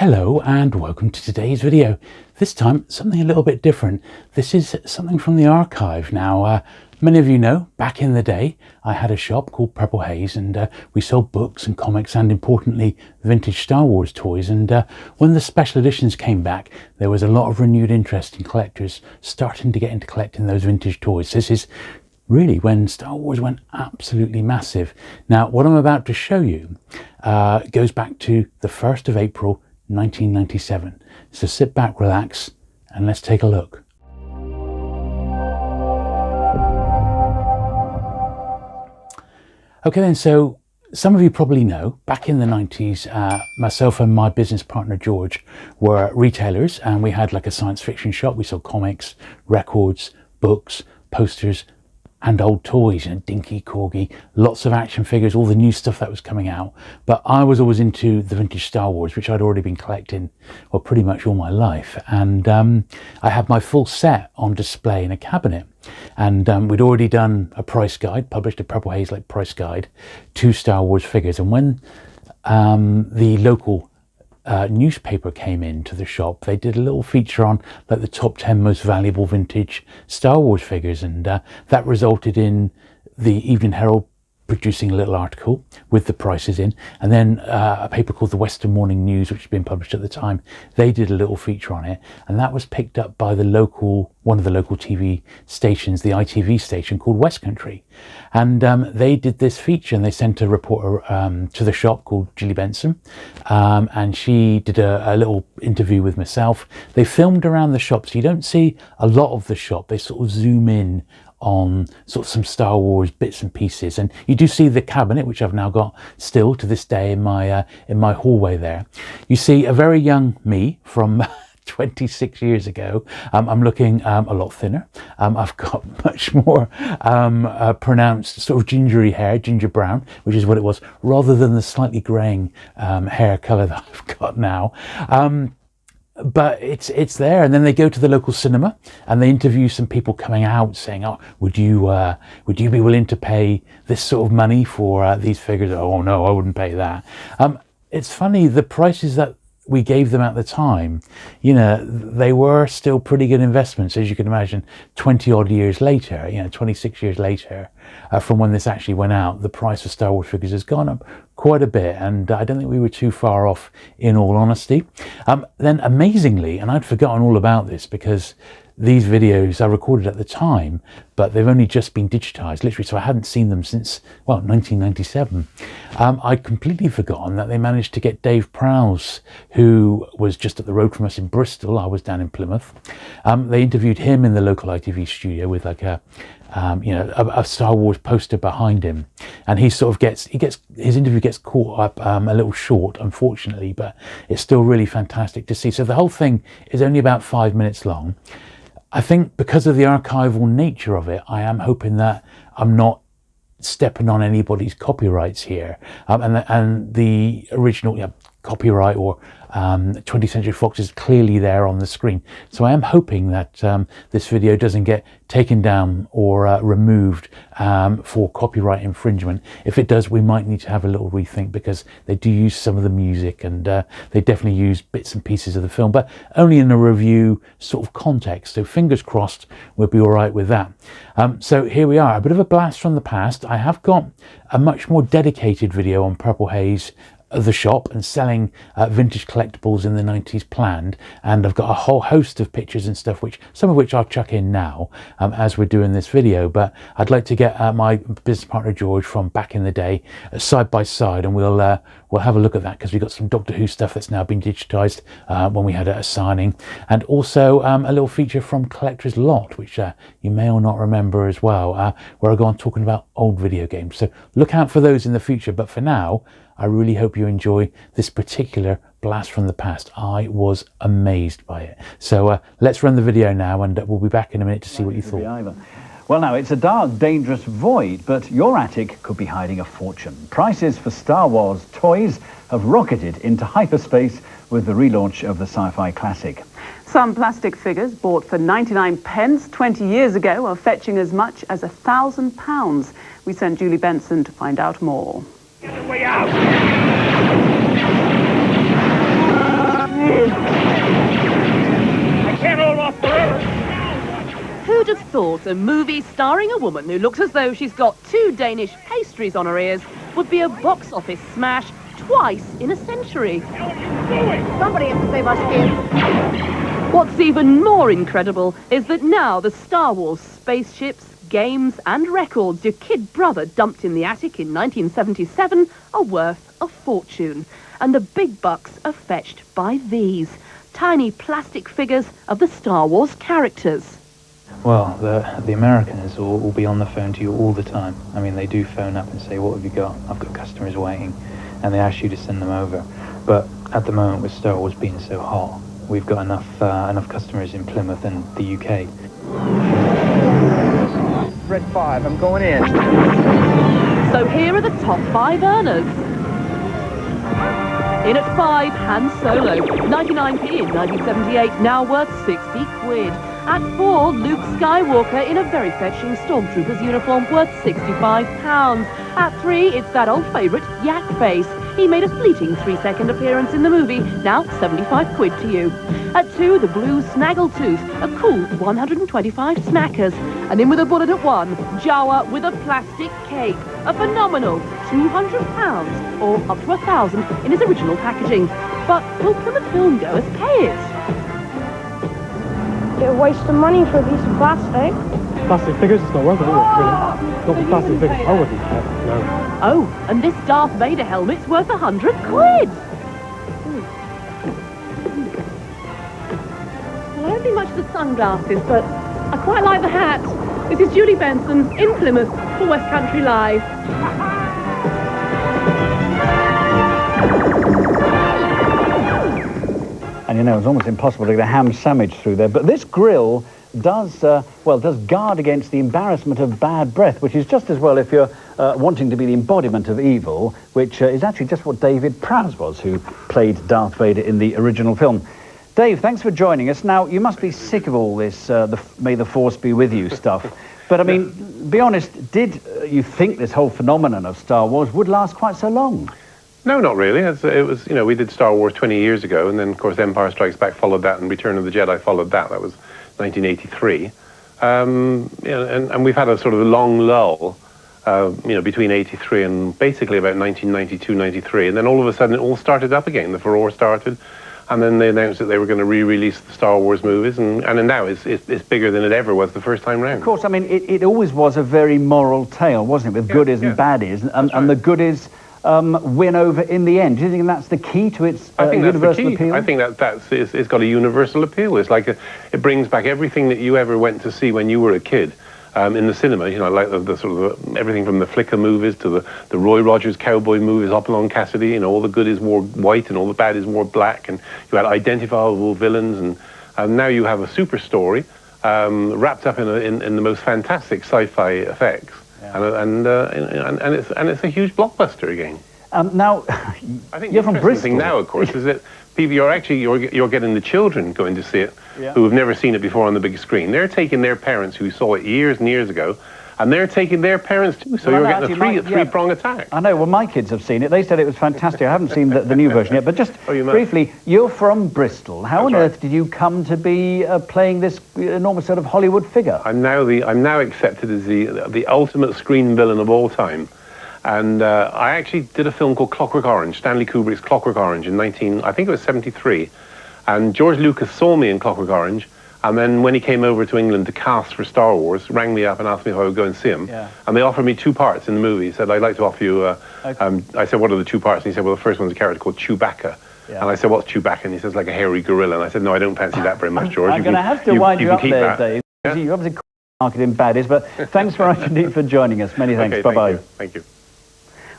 Hello and welcome to today's video. This time something a little bit different. This is something from the archive. Now many of you know back in the day I had a shop called Haze and we sold books and comics and importantly vintage Star Wars toys, and when the special editions came back there was a lot of renewed interest in collectors starting to get into collecting those vintage toys. This is really when Star Wars went absolutely massive. Now what I'm about to show you goes back to the 1st of April 1997. So sit back, relax, and let's take a look. Okay then, so some of you probably know, back in the 90s, myself and my business partner George were retailers, and we had like a science fiction shop. We sold comics, records, books, posters, and old toys, Dinky, Corgi, lots of action figures, all the new stuff that was coming out. But I was always into the vintage Star Wars, which I'd already been collecting, well, pretty much all my life. And I had my full set on display in a cabinet. And we'd already done a price guide, published a Purple Haze like price guide to Star Wars figures. And when the local newspaper came into the shop, they did a little feature on like the top 10 most valuable vintage Star Wars figures, and that resulted in the Evening Herald producing a little article with the prices in, and then a paper called the Western Morning News, which had been published at the time, they did a little feature on it, and that was picked up by the local, one of the local TV stations, the ITV station called WESTCOUNTRY, and they did this feature, and they sent a reporter to the shop called Julie Benson, and she did a little interview with myself. They filmed around the shop, so you don't see a lot of the shop. They sort of zoom in on sort of some Star Wars bits and pieces, and you do see the cabinet, which I've now got still to this day in my hallway there. You see a very young me from 26 years ago. I'm looking a lot thinner. I've got much more pronounced sort of gingery hair, ginger brown, which is what it was, rather than the slightly greying hair colour that I've got now. But it's there, and then they go to the local cinema and they interview some people coming out saying, oh, would you be willing to pay this sort of money for these figures? Oh no, I wouldn't pay that. It's funny, the prices that we gave them at the time, you know, they were still pretty good investments, as you can imagine. 20 odd years later, 26 years later, from when this actually went out, the price of Star Wars figures has gone up quite a bit, and I don't think we were too far off, in all honesty. Then amazingly, and I'd forgotten all about this because these videos I recorded at the time, but they've only just been digitized, literally, so I hadn't seen them since, well, 1997. I'd completely forgotten that they managed to get Dave Prowse, who was just up the road from us in Bristol. I was down in Plymouth. They interviewed him in the local ITV studio with like a Star Wars poster behind him, and he sort of gets his interview gets caught up a little short, unfortunately, but it's still really fantastic to see. So the whole thing is only about 5 minutes long. I think because of the archival nature of it, I am hoping that I'm not stepping on anybody's copyrights here, and the original copyright or 20th Century Fox is clearly there on the screen. So I am hoping that this video doesn't get taken down or removed for copyright infringement. If it does, we might need to have a little rethink, because they do use some of the music, and they definitely use bits and pieces of the film, but only in a review sort of context. So fingers crossed we'll be all right with that. So here we are, a bit of a blast from the past. I have got a much more dedicated video on Purple Haze, the shop, and selling vintage collectibles in the 90s planned, and I've got a whole host of pictures and stuff, which some of which I'll chuck in now as we're doing this video. But I'd like to get my business partner George from back in the day side by side, and we'll have a look at that, because we've got some Doctor Who stuff that's now been digitized when we had a signing, and also a little feature from Collector's Lot, which you may or not remember as well, where I go on talking about old video games. So look out for those in the future, but for now I really hope you enjoy this particular blast from the past. I was amazed by it. So let's run the video now, and we'll be back in a minute to see what you thought. Well, now, it's a dark, dangerous void, but your attic could be hiding a fortune. Prices for Star Wars toys have rocketed into hyperspace with the relaunch of the sci-fi classic. Some plastic figures bought for 99 pence 20 years ago are fetching as much as £1,000. We sent Julie Benson to find out more. Get the way out! you. I can't hold off forever. Who'd have thought a movie starring a woman who looks as though she's got 2 Danish pastries on her ears would be a box office smash twice in a century? Somebody has to save our skin. What's even more incredible is that now the Star Wars spaceships, games and records your kid brother dumped in the attic in 1977 are worth a fortune. And the big bucks are fetched by these tiny plastic figures of the Star Wars characters. Well, the Americans will be on the phone to you all the time. I mean, they do phone up and say, what have you got? I've got customers waiting. And they ask you to send them over. But at the moment, with Star Wars being so hot, we've got enough customers in Plymouth and the UK. Red 5, I'm going in. So here are the top 5 earners. In at 5, Han Solo, 99p in 1978, now worth 60 quid. At 4, Luke Skywalker in a very fetching Stormtrooper's uniform worth £65. At 3, it's that old favourite, Yak Face. He made a fleeting 3-second appearance in the movie, now 75 quid to you. At 2, the blue Snaggletooth, a cool 125 smackers. And in with a bullet at 1, Jawa with a plastic cape, a phenomenal £200 or up to £1,000 in his original packaging. But will Plymouth film goers pay it? Bit of waste of money for a piece of plastic. Plastic figures, it's not worth it, is it, really? Not for plastic figures, I wouldn't pay it, no. Oh, and this Darth Vader helmet's worth 100 quid! Well, I don't think much of the sunglasses, but I quite like the hat. This is Julie Benson in Plymouth for West Country Live. And you know, it's almost impossible to get a ham sandwich through there. But this grill does guard against the embarrassment of bad breath, which is just as well if you're wanting to be the embodiment of evil, which is actually just what David Prowse was, who played Darth Vader in the original film. Dave, thanks for joining us. Now, you must be sick of all this May the Force be with you stuff. But, I mean, be honest, did you think this whole phenomenon of Star Wars would last quite so long? No, not really. It was, you know, we did Star Wars 20 years ago, and then, of course, Empire Strikes Back followed that, and Return of the Jedi followed that. That was 1983. You know, and we've had a sort of long lull, you know, between 83 and basically about 1992, 93, and then all of a sudden it all started up again. The furore started, and then they announced that they were going to re-release the Star Wars movies, and now it's bigger than it ever was the first time round. Of course, I mean, it always was a very moral tale, wasn't it, with goodies and baddies, and the goodies win over in the end. Do you think that's the key to its universal appeal? I think it's got a universal appeal. It's like it brings back everything that you ever went to see when you were a kid in the cinema. You know, like the sort of everything from the Flicker movies to the Roy Rogers cowboy movies, Hopalong Cassidy. You know, all the goodies wore white and all the baddies wore black, and you had identifiable villains, and now you have a super story wrapped up in the most fantastic sci-fi effects. Yeah. And it's a huge blockbuster again. Now, I think you're from Bristol. Thing now, of course, is that people you're getting the children going to see it, yeah, who have never seen it before on the big screen. They're taking their parents who saw it years and years ago, and they're taking their parents too. So you're getting a three-prong attack. I know. Well, my kids have seen it. They said it was fantastic. I haven't seen the new version yet. But just briefly, you're from Bristol. How on earth did you come to be playing this enormous sort of Hollywood figure? I'm now accepted as the ultimate screen villain of all time. And I actually did a film called Clockwork Orange, Stanley Kubrick's Clockwork Orange in I think it was 73. And George Lucas saw me in Clockwork Orange, and then when he came over to England to cast for Star Wars, rang me up and asked me if I would go and see him. Yeah. And they offered me 2 parts in the movie. He said, I'd like to offer you, I said, what are the 2 parts? And he said, well, the first one's a character called Chewbacca. Yeah. And I said, what's Chewbacca? And he says, like a hairy gorilla. And I said, no, I don't fancy that very much, George. I'm going to have to wind you up there, Dave. Yeah? You obviously marketing baddies, but thanks very much indeed for joining us. Many thanks. Okay, bye-bye. Thank you.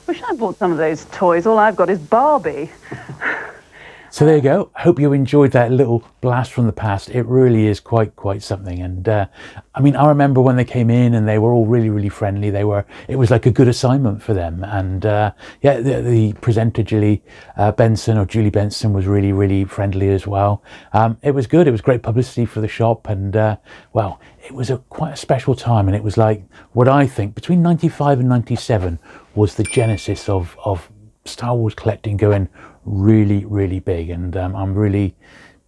Wish I bought some of those toys. All I've got is Barbie. So there you go. Hope you enjoyed that little blast from the past. It really is quite something. And I mean, I remember when they came in and they were all really friendly. It was like a good assignment for them. And yeah, the presenter Julie Benson was really friendly as well. It was good. It was great publicity for the shop, and well, it was quite a special time. And it was like what I think between 95 and 97 was the genesis of Star Wars collecting going really, really big, and I'm really,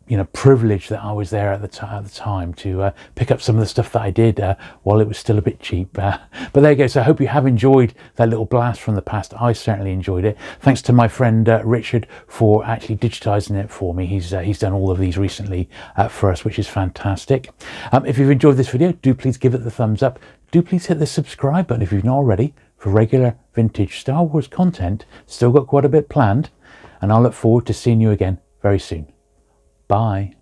you know, privileged that I was there at the time to pick up some of the stuff that I did while it was still a bit cheap. But there you go. So I hope you have enjoyed that little blast from the past. I certainly enjoyed it. Thanks to my friend Richard for actually digitizing it for me. He's done all of these recently for us, which is fantastic. If you've enjoyed this video, do please give it the thumbs up. Do please hit the subscribe button if you've not already for regular vintage Star Wars content. Still got quite a bit planned, and I'll look forward to seeing you again very soon. Bye.